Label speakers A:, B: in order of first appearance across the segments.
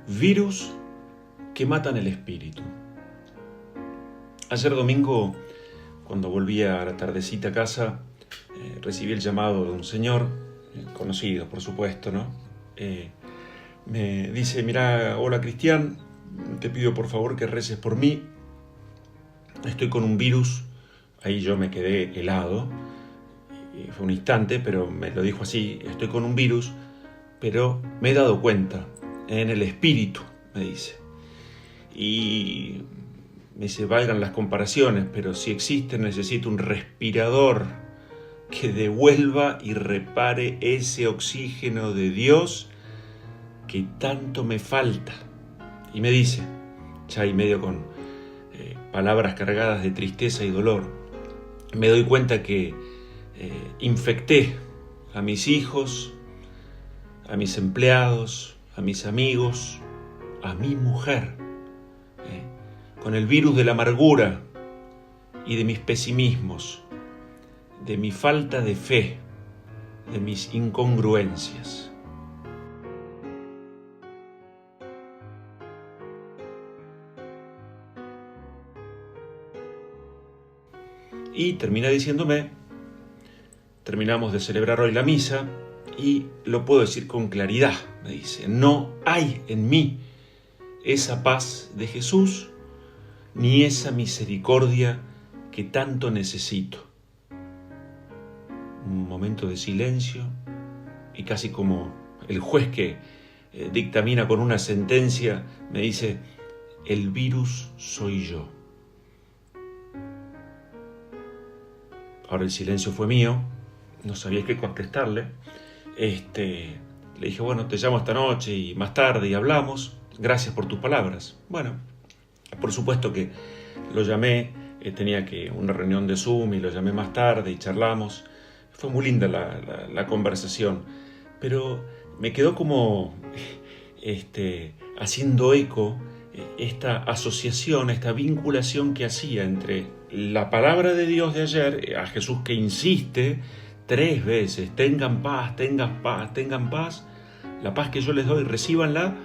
A: Virus que matan el espíritu. Ayer domingo, cuando volví a la tardecita a casa, recibí el llamado de un señor, conocido por supuesto, ¿no? Me dice: mira, hola Cristian, te pido por favor que reces por mí. Estoy con un virus. Ahí yo me quedé helado. Fue un instante, pero me lo dijo así: estoy con un virus, pero me he dado cuenta, en el espíritu, me dice. Y me dice: valgan las comparaciones, pero si existe, necesito un respirador que devuelva y repare ese oxígeno de Dios que tanto me falta. Y me dice, ya y medio con palabras cargadas de tristeza y dolor: me doy cuenta que infecté a mis hijos, a mis empleados, a mis amigos, a mi mujer, con el virus de la amargura y de mis pesimismos, de mi falta de fe, de mis incongruencias. Y termina diciéndome: terminamos de celebrar hoy la misa y lo puedo decir con claridad, me dice: no hay en mí esa paz de Jesús ni esa misericordia que tanto necesito. Un momento de silencio y casi como el juez que dictamina con una sentencia, me dice: el virus soy yo. Ahora el silencio fue mío, no sabía qué contestarle. Le dije: bueno, te llamo esta noche y más tarde y hablamos. Gracias por tus palabras. Bueno, por supuesto que lo llamé, tenía una reunión de Zoom y lo llamé más tarde y charlamos. Fue muy linda la conversación, pero me quedó como haciendo eco esta asociación, esta vinculación que hacía entre la palabra de Dios de ayer, a Jesús que insiste 3 veces: tengan paz, tengan paz, tengan paz, la paz que yo les doy, recíbanla,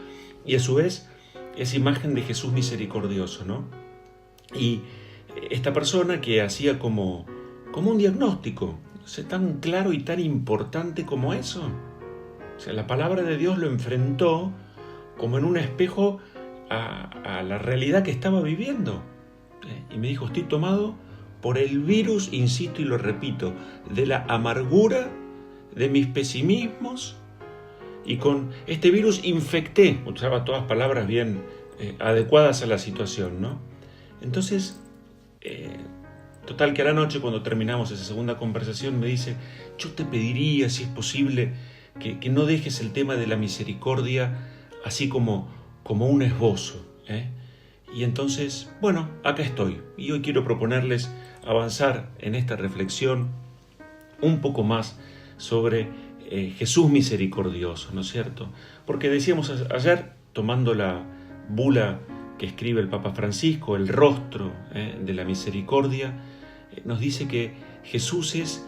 A: y a su vez esa imagen de Jesús misericordioso, ¿no? Y esta persona que hacía como un diagnóstico, o sea, tan claro y tan importante como eso. O sea, la palabra de Dios lo enfrentó como en un espejo a la realidad que estaba viviendo. Y me dijo: estoy tomado por el virus, insisto y lo repito, de la amargura, de mis pesimismos, y con este virus infecté. Usaba todas palabras bien adecuadas a la situación, ¿no? Entonces, total que a la noche, cuando terminamos esa segunda conversación, me dice: yo te pediría, si es posible, que no dejes el tema de la misericordia así como un esbozo, Y entonces, bueno, acá estoy. Y hoy quiero proponerles avanzar en esta reflexión un poco más sobre Jesús misericordioso, ¿no es cierto? Porque decíamos ayer, tomando la bula que escribe el Papa Francisco, el rostro de la misericordia, nos dice que Jesús es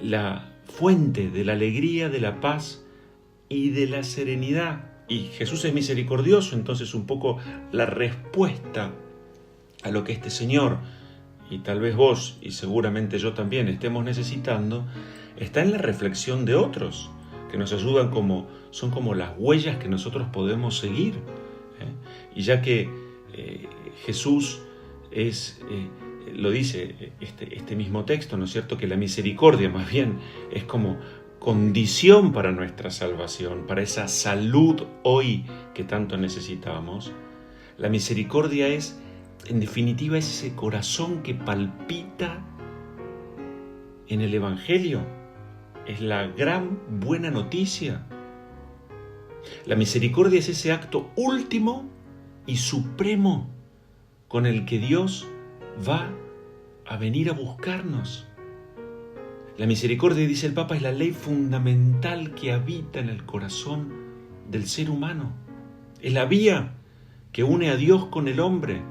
A: la fuente de la alegría, de la paz y de la serenidad. Y Jesús es misericordioso, entonces un poco la respuesta a lo que este Señor, y tal vez vos y seguramente yo también estemos necesitando, está en la reflexión de otros, que nos ayudan son como las huellas que nosotros podemos seguir. Y ya que Jesús es, lo dice este mismo texto, ¿no es cierto?, que la misericordia más bien es como condición para nuestra salvación, para esa salud hoy que tanto necesitamos. La misericordia es, en definitiva, ese corazón que palpita en el Evangelio. Es la gran buena noticia. La misericordia es ese acto último y supremo con el que Dios va a venir a buscarnos. La misericordia, dice el Papa, es la ley fundamental que habita en el corazón del ser humano. Es la vía que une a Dios con el hombre.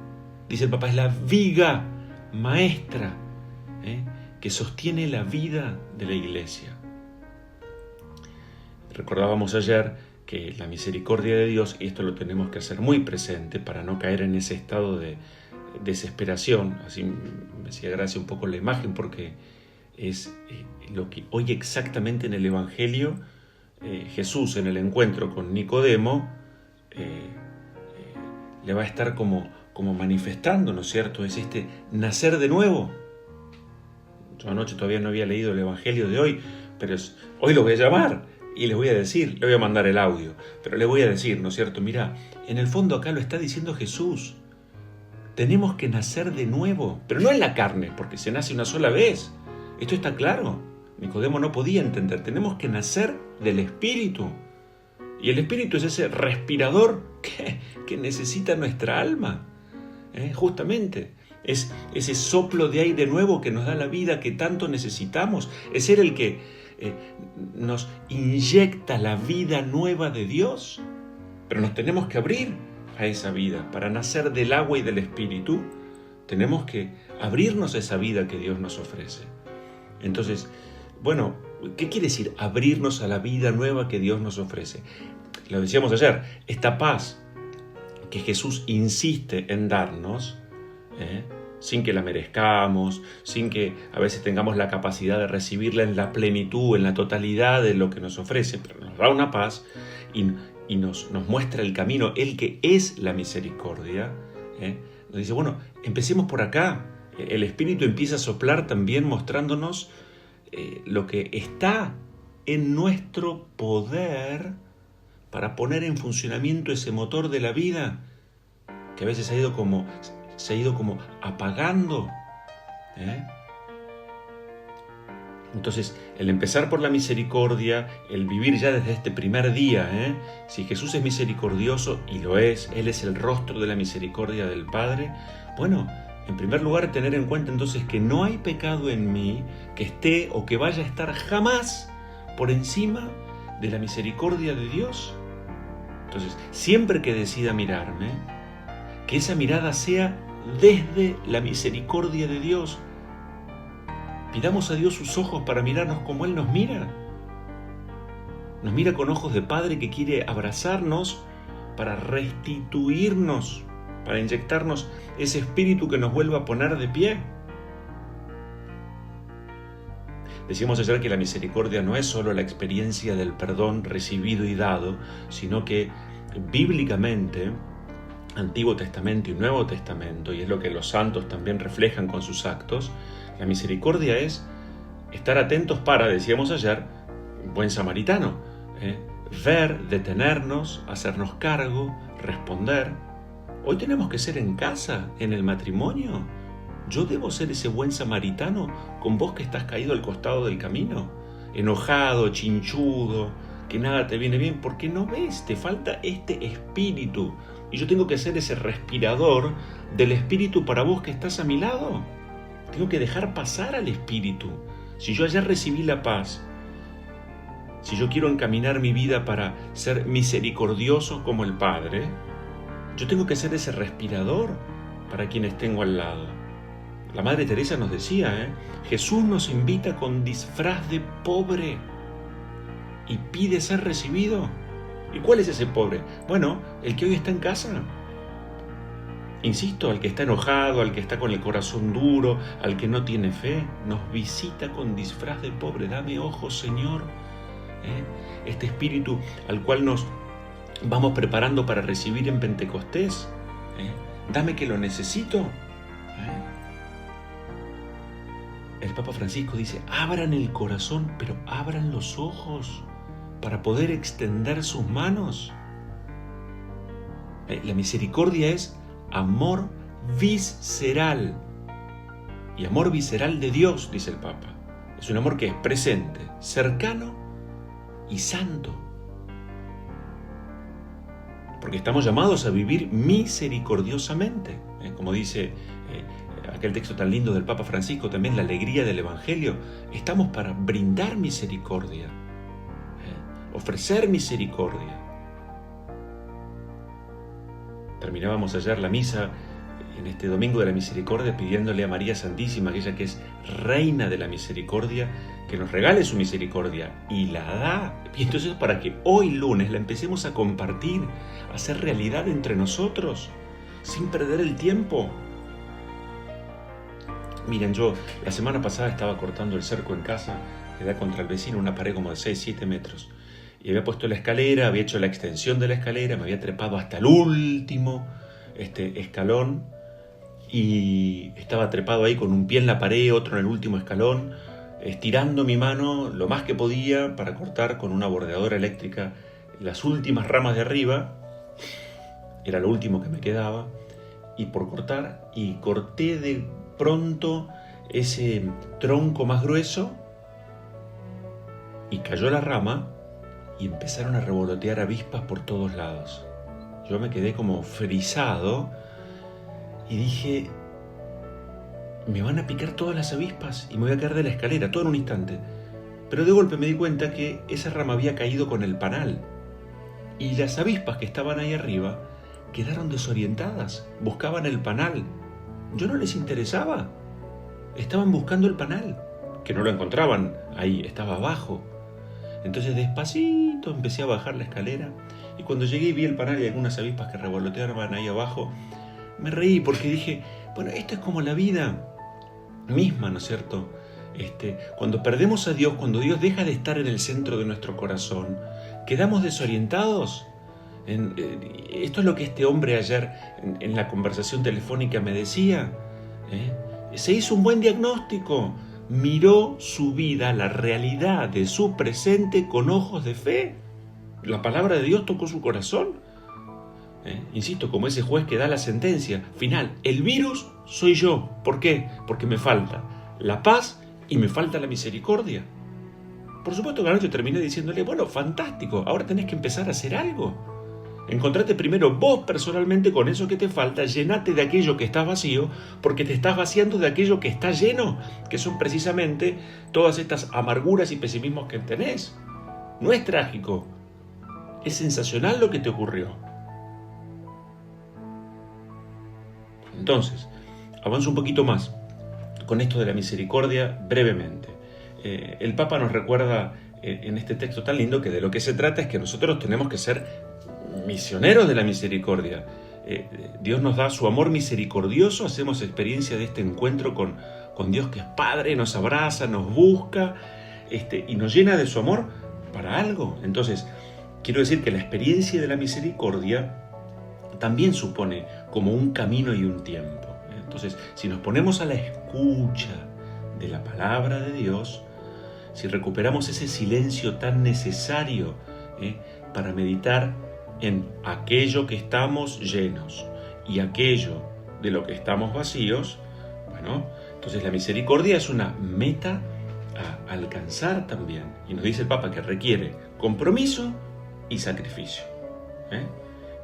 A: Dice el Papa, es la viga maestra que sostiene la vida de la Iglesia. Recordábamos ayer que la misericordia de Dios, y esto lo tenemos que hacer muy presente para no caer en ese estado de desesperación, así me hacía gracia un poco la imagen porque es lo que hoy exactamente en el Evangelio Jesús en el encuentro con Nicodemo le va a estar como manifestando, ¿no es cierto? Es este nacer de nuevo. Yo anoche todavía no había leído el Evangelio de hoy, pero hoy lo voy a llamar y les voy a decir, le voy a mandar el audio, pero le voy a decir, ¿no es cierto? Mira, en el fondo acá lo está diciendo Jesús. Tenemos que nacer de nuevo, pero no en la carne, porque se nace una sola vez. Esto está claro. Nicodemo no podía entender. Tenemos que nacer del Espíritu. Y el Espíritu es ese respirador que necesita nuestra alma. Justamente. Es ese soplo de aire nuevo que nos da la vida que tanto necesitamos. Es ser el que nos inyecta la vida nueva de Dios. Pero nos tenemos que abrir a esa vida. Para nacer del agua y del Espíritu, tenemos que abrirnos a esa vida que Dios nos ofrece. Entonces, bueno, ¿qué quiere decir abrirnos a la vida nueva que Dios nos ofrece? Lo decíamos ayer, esta paz que Jesús insiste en darnos, sin que la merezcamos, sin que a veces tengamos la capacidad de recibirla en la plenitud, en la totalidad de lo que nos ofrece, pero nos da una paz y nos muestra el camino, Él que es la misericordia. Nos dice, bueno, empecemos por acá. El Espíritu empieza a soplar también mostrándonos lo que está en nuestro poder para poner en funcionamiento ese motor de la vida que a veces se ha ido como apagando. Entonces, el empezar por la misericordia, el vivir ya desde este primer día, si Jesús es misericordioso, y lo es, Él es el rostro de la misericordia del Padre, bueno, en primer lugar, tener en cuenta entonces que no hay pecado en mí que esté o que vaya a estar jamás por encima de la misericordia de Dios. Entonces, siempre que decida mirarme, que esa mirada sea desde la misericordia de Dios. Pidamos a Dios sus ojos para mirarnos como Él nos mira. Nos mira con ojos de Padre que quiere abrazarnos para restituirnos, para inyectarnos ese espíritu que nos vuelva a poner de pie. Decíamos ayer que la misericordia no es solo la experiencia del perdón recibido y dado, sino que bíblicamente, Antiguo Testamento y Nuevo Testamento, y es lo que los santos también reflejan con sus actos, la misericordia es estar atentos para, decíamos ayer, buen samaritano, ver, detenernos, hacernos cargo, responder. Hoy tenemos que ser en casa, en el matrimonio. Yo debo ser ese buen samaritano con vos que estás caído al costado del camino, enojado, chinchudo, que nada te viene bien, porque no ves, te falta este espíritu. Y yo tengo que ser ese respirador del espíritu para vos que estás a mi lado. Tengo que dejar pasar al espíritu. Si yo ayer recibí la paz, si yo quiero encaminar mi vida para ser misericordioso como el Padre, yo tengo que ser ese respirador para quienes tengo al lado. La Madre Teresa nos decía, Jesús nos invita con disfraz de pobre y pide ser recibido. ¿Y cuál es ese pobre? Bueno, el que hoy está en casa. Insisto, al que está enojado, al que está con el corazón duro, al que no tiene fe, nos visita con disfraz de pobre. Dame ojos, Señor. Este espíritu al cual nos vamos preparando para recibir en Pentecostés. Dame que lo necesito. El Papa Francisco dice, abran el corazón, pero abran los ojos para poder extender sus manos. La misericordia es amor visceral. Y amor visceral de Dios, dice el Papa. Es un amor que es presente, cercano y santo. Porque estamos llamados a vivir misericordiosamente. Como dice aquel texto tan lindo del Papa Francisco, también la alegría del Evangelio. Estamos para brindar misericordia, ofrecer misericordia. Terminábamos ayer la misa en este Domingo de la Misericordia pidiéndole a María Santísima, aquella que es Reina de la Misericordia, que nos regale su misericordia y la da. Y entonces para que hoy lunes la empecemos a compartir, a hacer realidad entre nosotros, sin perder el tiempo. Miren, yo la semana pasada estaba cortando el cerco en casa, que da contra el vecino, una pared como de 6-7 metros. Y había puesto la escalera, había hecho la extensión de la escalera, me había trepado hasta el último escalón y estaba trepado ahí con un pie en la pared, otro en el último escalón, estirando mi mano lo más que podía para cortar con una bordeadora eléctrica las últimas ramas de arriba. Era lo último que me quedaba. Y por cortar, y corté de pronto ese tronco más grueso y cayó la rama y empezaron a revolotear avispas por todos lados. Yo me quedé como frisado y dije, me van a picar todas las avispas y me voy a caer de la escalera, todo en un instante. Pero de golpe me di cuenta que esa rama había caído con el panal y las avispas que estaban ahí arriba quedaron desorientadas, buscaban el panal. Yo no les interesaba, estaban buscando el panal, que no lo encontraban ahí, estaba abajo. Entonces despacito empecé a bajar la escalera y cuando llegué y vi el panal y algunas avispas que revoloteaban ahí abajo, me reí porque dije, bueno, esto es como la vida misma, ¿no es cierto? Cuando perdemos a Dios, cuando Dios deja de estar en el centro de nuestro corazón, quedamos desorientados. Esto es lo que este hombre ayer en la conversación telefónica me decía. Se hizo un buen diagnóstico, miró su vida, la realidad de su presente con ojos de fe. La palabra de Dios tocó su corazón. Insisto, como ese juez que da la sentencia final, el virus soy yo. ¿Por qué? Porque me falta la paz y me falta la misericordia. Por supuesto que anoche terminé diciéndole, bueno, fantástico, ahora tenés que empezar a hacer algo. Encontrate primero vos personalmente con eso que te falta, llenate de aquello que está vacío, porque te estás vaciando de aquello que está lleno, que son precisamente todas estas amarguras y pesimismos que tenés. No es trágico, es sensacional lo que te ocurrió. Entonces, avanzo un poquito más con esto de la misericordia brevemente. El Papa nos recuerda en este texto tan lindo que de lo que se trata es que nosotros tenemos que ser misioneros de la misericordia. Dios nos da su amor misericordioso, hacemos experiencia de este encuentro con Dios que es Padre, nos abraza, nos busca y nos llena de su amor para algo. Entonces, quiero decir que la experiencia de la misericordia también supone como un camino y un tiempo. Entonces, si nos ponemos a la escucha de la palabra de Dios, si recuperamos ese silencio tan necesario para meditar en aquello que estamos llenos y aquello de lo que estamos vacíos, bueno, entonces la misericordia es una meta a alcanzar también. Y nos dice el Papa que requiere compromiso y sacrificio.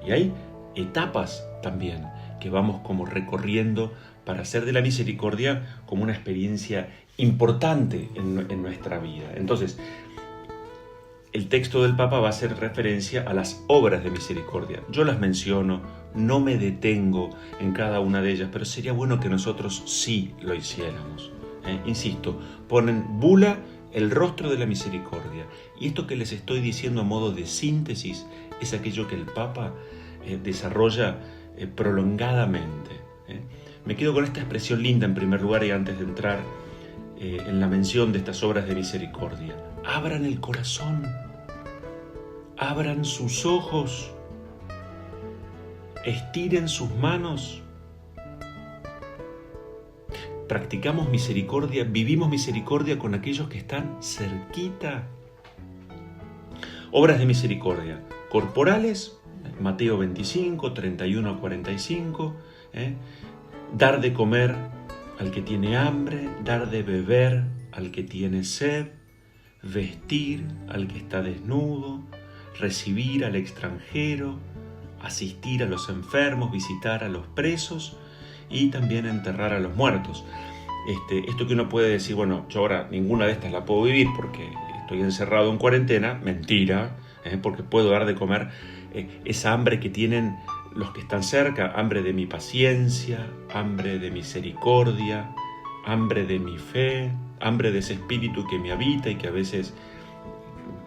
A: Y hay etapas también que vamos como recorriendo para hacer de la misericordia como una experiencia importante en nuestra vida. Entonces, el texto del Papa va a hacer referencia a las obras de misericordia. Yo las menciono, no me detengo en cada una de ellas, pero sería bueno que nosotros sí lo hiciéramos. Insisto, ponen bula el rostro de la misericordia. Y esto que les estoy diciendo a modo de síntesis es aquello que el Papa desarrolla prolongadamente. Me quedo con esta expresión linda en primer lugar y antes de entrar en la mención de estas obras de misericordia. Abran el corazón, abran sus ojos, estiren sus manos. Practicamos misericordia, vivimos misericordia con aquellos que están cerquita. Obras de misericordia corporales, Mateo 25, 31 a 45, dar de comer al que tiene hambre, dar de beber al que tiene sed, vestir al que está desnudo, recibir al extranjero, asistir a los enfermos, visitar a los presos y también enterrar a los muertos. Esto que uno puede decir, bueno, yo ahora ninguna de estas la puedo vivir porque estoy encerrado en cuarentena, mentira, porque puedo dar de comer esa hambre que tienen los que están cerca, hambre de mi paciencia, hambre de misericordia, hambre de mi fe, hambre de ese espíritu que me habita y que a veces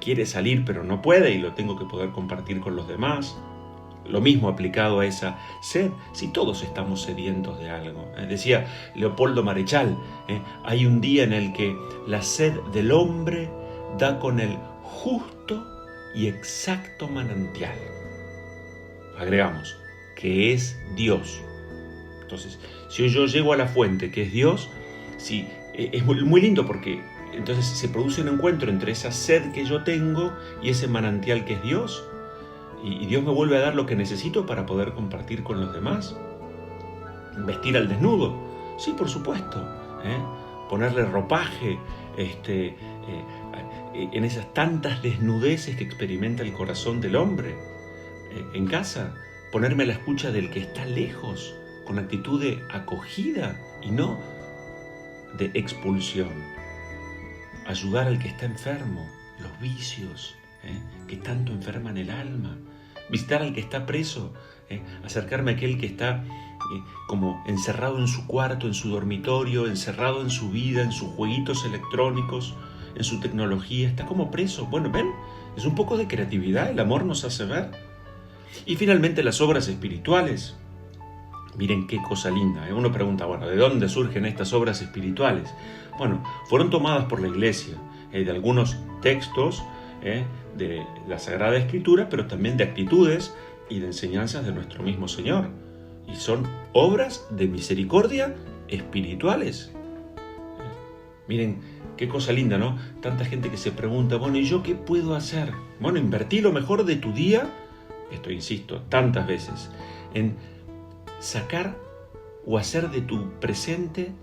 A: quiere salir pero no puede y lo tengo que poder compartir con los demás. Lo mismo aplicado a esa sed, si todos estamos sedientos de algo. Decía Leopoldo Marechal, hay un día en el que la sed del hombre da con el justo y exacto manantial. Agregamos, que es Dios. Entonces, si hoy yo llego a la fuente, que es Dios, sí, es muy lindo porque entonces se produce un encuentro entre esa sed que yo tengo y ese manantial que es Dios. Y Dios me vuelve a dar lo que necesito para poder compartir con los demás. Vestir al desnudo, sí, por supuesto. Ponerle ropaje, en esas tantas desnudeces que experimenta el corazón del hombre. En casa, ponerme a la escucha del que está lejos, con actitud de acogida y no de expulsión. Ayudar al que está enfermo, los vicios, que tanto enferman el alma. Visitar al que está preso, acercarme a aquel que está como encerrado en su cuarto, en su dormitorio, encerrado en su vida, en sus jueguitos electrónicos, en su tecnología, está como preso. Bueno, ven, es un poco de creatividad, el amor nos hace ver. Y finalmente las obras espirituales. Miren qué cosa linda. Uno pregunta, bueno, ¿de dónde surgen estas obras espirituales? Bueno, fueron tomadas por la Iglesia, de algunos textos de la Sagrada Escritura, pero también de actitudes y de enseñanzas de nuestro mismo Señor. Y son obras de misericordia espirituales. Miren qué cosa linda, ¿no? Tanta gente que se pregunta, bueno, ¿y yo qué puedo hacer? Bueno, invertí lo mejor de tu día, esto insisto tantas veces, en sacar o hacer de tu presente,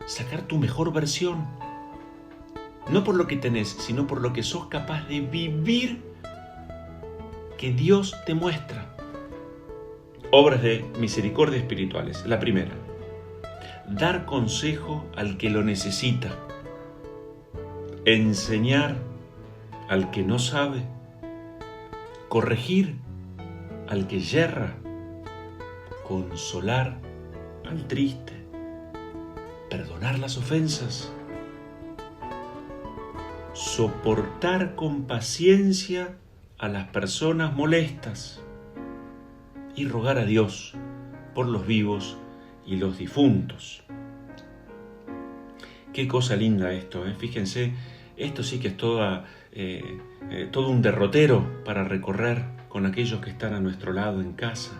A: sacar tu mejor versión. No por lo que tenés, sino por lo que sos capaz de vivir que Dios te muestra. Obras de misericordia espirituales. La primera, dar consejo al que lo necesita. Enseñar al que no sabe. Corregir al que yerra. Consolar al triste. Perdonar las ofensas. Soportar con paciencia a las personas molestas y rogar a Dios por los vivos y los difuntos. Qué cosa linda esto, Fíjense, esto sí que es todo un derrotero para recorrer con aquellos que están a nuestro lado en casa.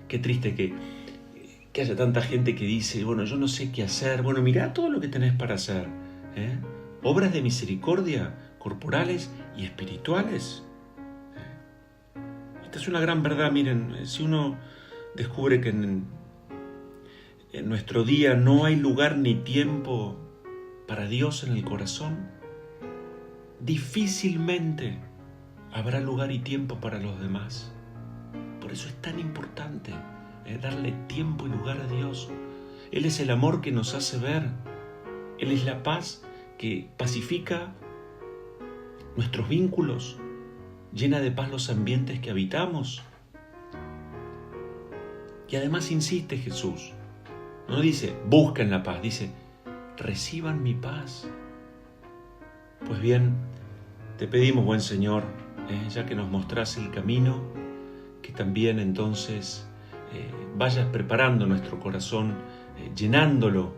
A: Qué triste que haya tanta gente que dice, bueno, yo no sé qué hacer. Bueno, mirá todo lo que tenés para hacer. Obras de misericordia corporales y espirituales. Esta es una gran verdad. Miren, si uno descubre que en nuestro día no hay lugar ni tiempo para Dios en el corazón, difícilmente habrá lugar y tiempo para los demás. Por eso es tan importante darle tiempo y lugar a Dios. Él es el amor que nos hace ver. Él es la paz que pacifica nuestros vínculos, llena de paz los ambientes que habitamos. Y además insiste Jesús, no dice busquen la paz, dice reciban mi paz. Pues bien, te pedimos, buen Señor, ya que nos mostrás el camino, que también entonces vayas preparando nuestro corazón, llenándolo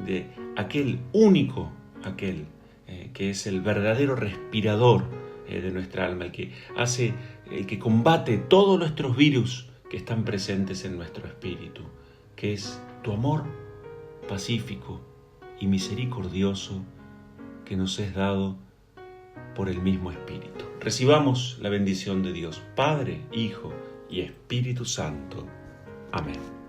A: de aquel único, que es el verdadero respirador de nuestra alma, el que combate todos nuestros virus que están presentes en nuestro espíritu, que es tu amor pacífico y misericordioso que nos es dado por el mismo Espíritu. Recibamos la bendición de Dios, Padre, Hijo y Espíritu Santo. Amén.